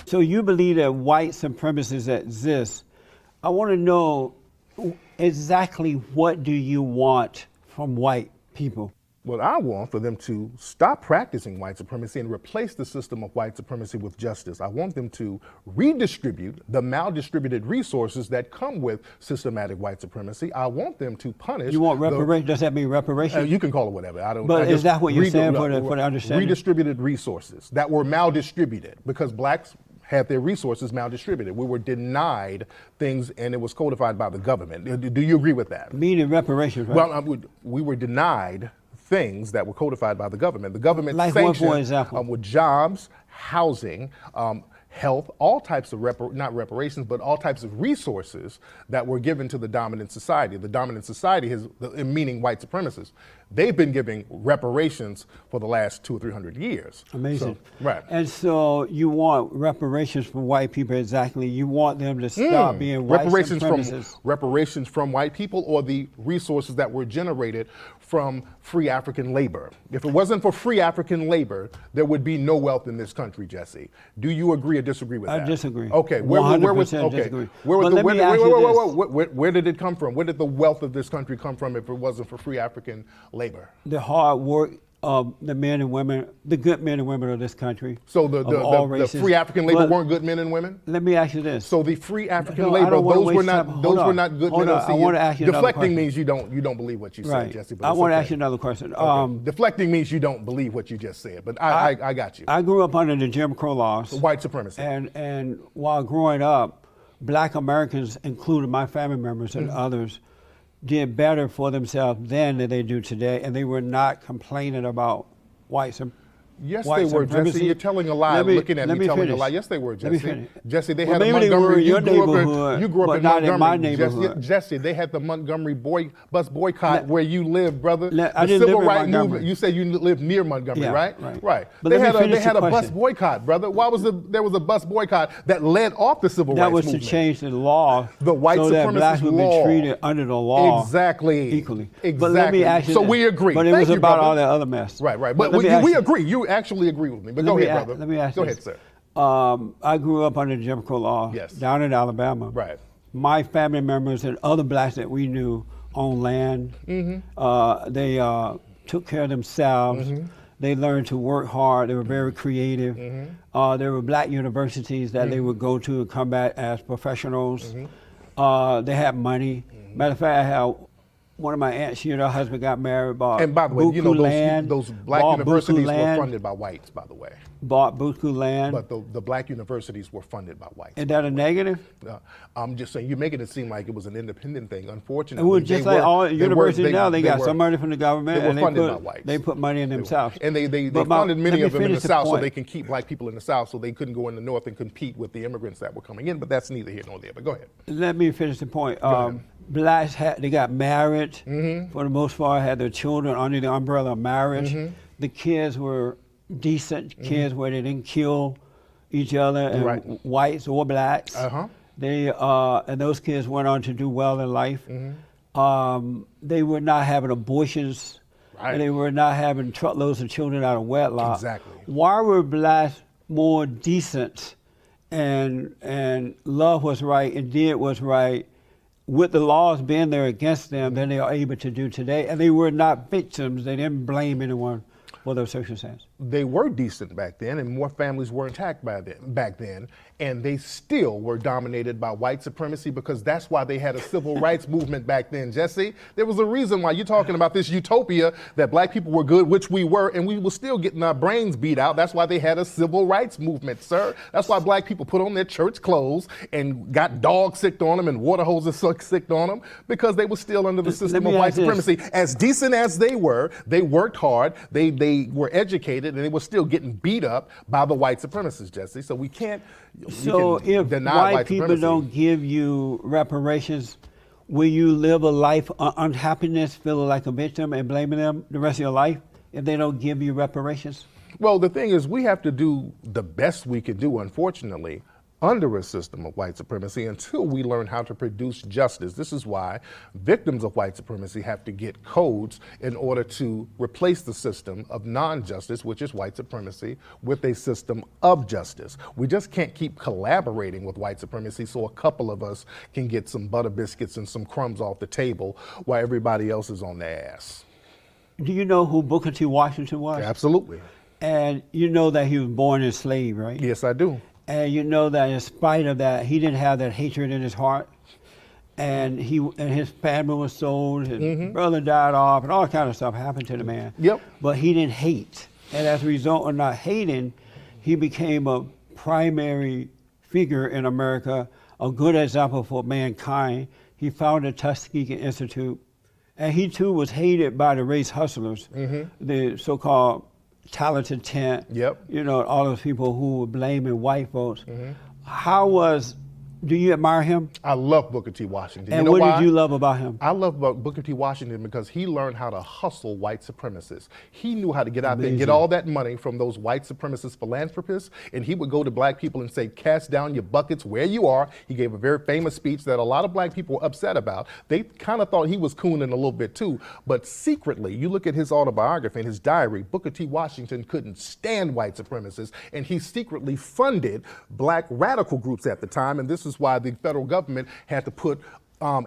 So you believe that white supremacists exist. I want to know exactly what do you want from white people? What I want for them to stop practicing white supremacy and replace the system of white supremacy with justice. I want them to redistribute the maldistributed resources that come with systematic white supremacy. I want them to punish. You want reparations? Does that mean reparations? You can call it whatever. I don't. But is that what you're saying for the understanding? Redistributed resources that were maldistributed because blacks had their resources maldistributed. We were denied things, and it was codified by the government. Do you agree with that? Meaning reparations, right? Well, we were denied things that were codified by the government. The government like sanctioned what, for example? With jobs, housing, health, all types of not reparations, but all types of resources that were given to the dominant society. The dominant society, meaning white supremacists, they've been giving reparations for the last 200 or 300 years. Amazing. So, right. And so you want reparations from white people exactly. You want them to stop being white supremacists. Reparations from white people, or the resources that were generated from free African labor. If it wasn't for free African labor, there would be no wealth in this country, Jesse. Do you agree or disagree with that? I disagree. Okay. 100% disagree. Where did it come from? Where did the wealth of this country come from if it wasn't for free African labor? The hard work of the men and women, the good men and women of this country. So the free African labor weren't good men and women? Let me ask you this. So the free African labor, those were not good men. I want to ask you another question. Deflecting means you don't believe what you said, Jesse. I want to ask you another question. Okay. Deflecting means you don't believe what you just said, but I got you. I grew up under the Jim Crow laws. White supremacy. And while growing up, black Americans, including my family members and others, did better for themselves then than they do today, and they were not complaining about white supremacy. Yes, they were, Jesse. You're telling a lie. Looking at me telling a lie. Yes, they were, Jesse. Jesse, they had a Montgomery. You grew up in Montgomery. In my neighborhood. Jesse, they had the Montgomery bus boycott where you live, brother. I didn't civil live in rights Montgomery. movement. You said you live near Montgomery, right? Right. But they had a bus boycott, brother. Why was there was a bus boycott that led off the civil rights movement? That was to change the law, the white so that blacks would be treated under the law exactly equally. Exactly. But let me ask you so we agree. But it was about all that other mess. Right. But we agree. You actually agree with me. But go ahead, brother. Let me ask you. Go ahead, sir. I grew up under Jim Crow law down in Alabama. Right. My family members and other blacks that we knew owned land. They took care of themselves. They learned to work hard. They were very creative. There were black universities that they would go to and come back as professionals. They had money. Matter of fact, I had one of my aunts, she and her husband got married, bought and by the way, you know, those black universities were funded by whites, by the way. Bought buku land. But the black universities were funded by whites. Is that a negative? I'm just saying, you're making it seem like it was an independent thing. Unfortunately, it was just like all universities now. They got some money from the government, they were funded by whites. They put money in themselves. And they funded many of them in the South so they can keep black people in the South so they couldn't go in the North and compete with the immigrants that were coming in. But that's neither here nor there. But go ahead. Let me finish the point. Blacks they got married for the most part, had their children under the umbrella of marriage. The kids were decent kids where they didn't kill each other, and whites or blacks. They and those kids went on to do well in life. They were not having abortions. And they were not having truckloads of children out of wedlock. Exactly. Why were blacks more decent and love was right and did what's right, with the laws being there against them, than they are able to do today? And they were not victims. They didn't blame anyone for those circumstances. They were decent back then, and more families were intact back then, and they still were dominated by white supremacy, because that's why they had a civil rights movement back then, Jesse. There was a reason why you're talking about this utopia that black people were good, which we were, and we were still getting our brains beat out. That's why they had a civil rights movement, sir. That's why black people put on their church clothes and got dogs sicked on them and water hoses sicked on them, because they were still under the system of white supremacy. As decent as they were, they worked hard, they were educated, and they were still getting beat up by the white supremacists, Jesse. So we can't if deny white people don't give you reparations, will you live a life of unhappiness, feeling like a victim and blaming them the rest of your life if they don't give you reparations? Well, the thing is, we have to do the best we can do, unfortunately. under a system of white supremacy until we learn how to produce justice. This is why victims of white supremacy have to get codes in order to replace the system of non-justice, which is white supremacy, with a system of justice. We just can't keep collaborating with white supremacy so a couple of us can get some butter biscuits and some crumbs off the table while everybody else is on their ass. Do you know who Booker T. Washington was? Absolutely. And you know that he was born enslaved, right? Yes, I do. And you know that in spite of that, he didn't have that hatred in his heart. And his family was sold, his brother died off, and all kind of stuff happened to the man. Yep. But he didn't hate. And as a result of not hating, he became a primary figure in America, a good example for mankind. He founded Tuskegee Institute. And he too was hated by the race hustlers, the so-called talented tent, you know, all those people who were blaming white folks. Do you admire him? I love Booker T. Washington. And you know what why? did you love about him? I love Booker T. Washington because he learned how to hustle white supremacists. He knew how to get out there and get all that money from those white supremacist philanthropists, and he would go to black people and say, cast down your buckets where you are. He gave a very famous speech that a lot of black people were upset about. They kind of thought he was cooning a little bit too, but secretly, you look at his autobiography and his diary, Booker T. Washington couldn't stand white supremacists, and he secretly funded black radical groups at the time, and this is why the federal government had to put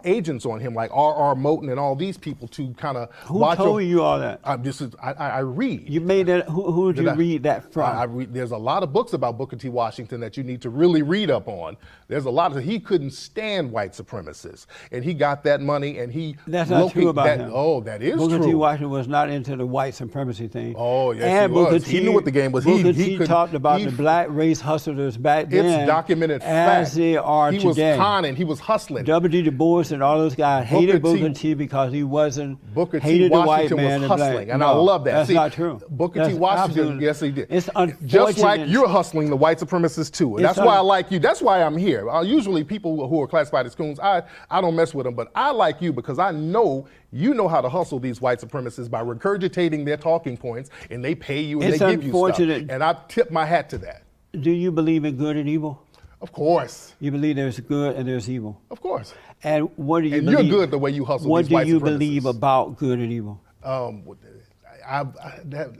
agents on him like R.R. Moten and all these people to kind of watch. Who told you all that? I read. You made that. Who did you read that from? I read. There's a lot of books about Booker T. Washington that you need to really read up on. There's a lot of. He couldn't stand white supremacists, and he got that money, and he. That's not true about him. Oh, that is Booker true. T. Washington was not into the white supremacy thing. Oh, yes, and he was. Booker He knew what the game was. Booker T. talked about the black race hustlers back then. It's documented as fact. they are he today. Was conning. He was hustling. W.D. Du Bois and all those guys hated Booker T. because he wasn't hated the white man. Was hustling, and no, I love that. That's not true. Booker T. Washington, yes, he did. It's unfortunate. Just like you're hustling the white supremacists too. And that's why I like you. That's why I'm here. Usually people who are classified as coons, I don't mess with them, but I like you because I know you know how to hustle these white supremacists by regurgitating their talking points, and they pay you and they give you stuff. And I tip my hat to that. Do you believe in good and evil? Of course. You believe there's good and there's evil? Of course. And what do you and believe? You're good the way you hustle what these white supremacists. What do you believe about good and evil?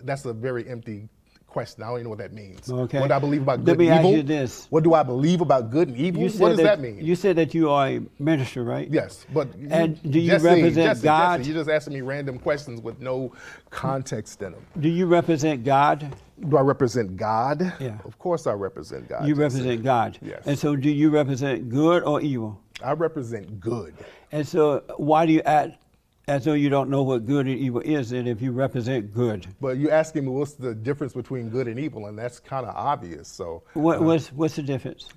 That's a very empty question. I don't even know what that means. Okay. What do I believe about good and evil? Let me ask you this. What do I believe about good and evil? What does that mean? You said that you are a minister, right? Yes, but and do you represent God? Jesse, you're just asking me random questions with no context in them. Do you represent God? Do I represent God? Yeah. Of course I represent God. You represent God. Yes. And so do you represent good or evil? I represent good. And so why do you act as though you don't know what good and evil is then if you represent good? But you're asking me what's the difference between good and evil, and that's kind of obvious. So what's the difference?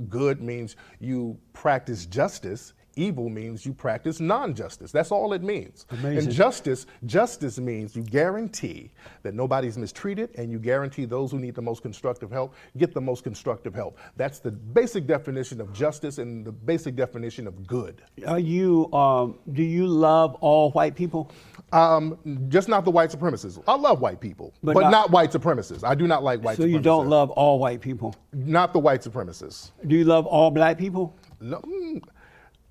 Good means you practice justice. Evil means you practice non-justice. That's all it means. Amazing. And justice means you guarantee that nobody's mistreated, and you guarantee those who need the most constructive help get the most constructive help. That's the basic definition of justice and the basic definition of good. Do you love all white people? Just not the white supremacists. I love white people, but not white supremacists. I do not like white supremacists. So you don't love all white people? Not the white supremacists. Do you love all black people? No.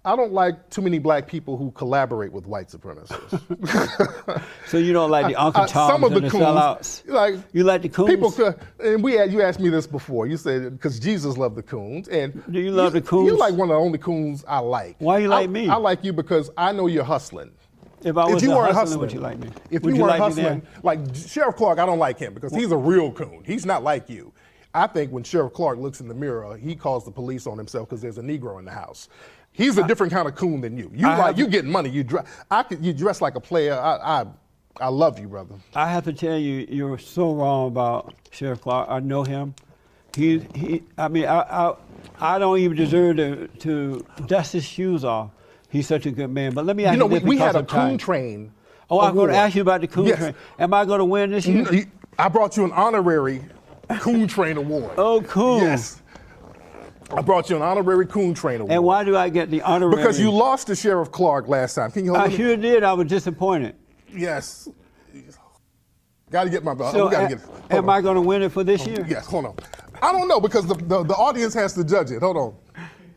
I don't like too many black people who collaborate with white supremacists. So you don't like the Uncle Toms and the sellouts? Like, you like the coons? You asked me this before. You said, because Jesus loved the coons. And do you love the coons? You're like one of the only coons I like. Why you like me? I like you because I know you're hustling. If you weren't hustling, would you like me? If you weren't hustling, like Sheriff Clark, I don't like him because he's a real coon. He's not like you. I think when Sheriff Clark looks in the mirror, he calls the police on himself because there's a Negro in the house. He's a different kind of coon than you. You getting money. You dress like a player. I love you, brother. I have to tell you, you're so wrong about Sheriff Clark. I know him. I don't even deserve to dust his shoes off. He's such a good man. But let me ask you this. We had a coon train. Oh, I'm going to ask you about the coon train. Am I going to win this year? I brought you an honorary coon train award. Oh, cool. Yes. I brought you an honorary coon train award. And why do I get the honorary? Because you lost to Sheriff Clark last time. Can you hold me? I sure did. I was disappointed. Yes. Got to get my belt. So am I going to win it for this year? Yes, hold on. I don't know, because the audience has to judge it. Hold on.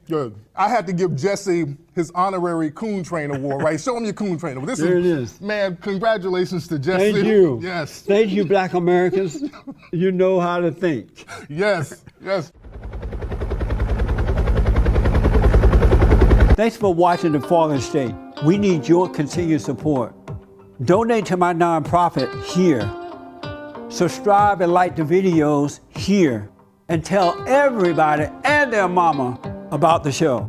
Good. I had to give Jesse his honorary Coon Train Award, right? Show him your Coon Train Award. There it is. Man, congratulations to Jesse. Thank you. Yes. Thank you, Black Americans. You know how to think. Yes, yes. Thanks for watching The Fallen State. We need your continued support. Donate to my nonprofit here. Subscribe and like the videos here. And tell everybody and their mama about the show.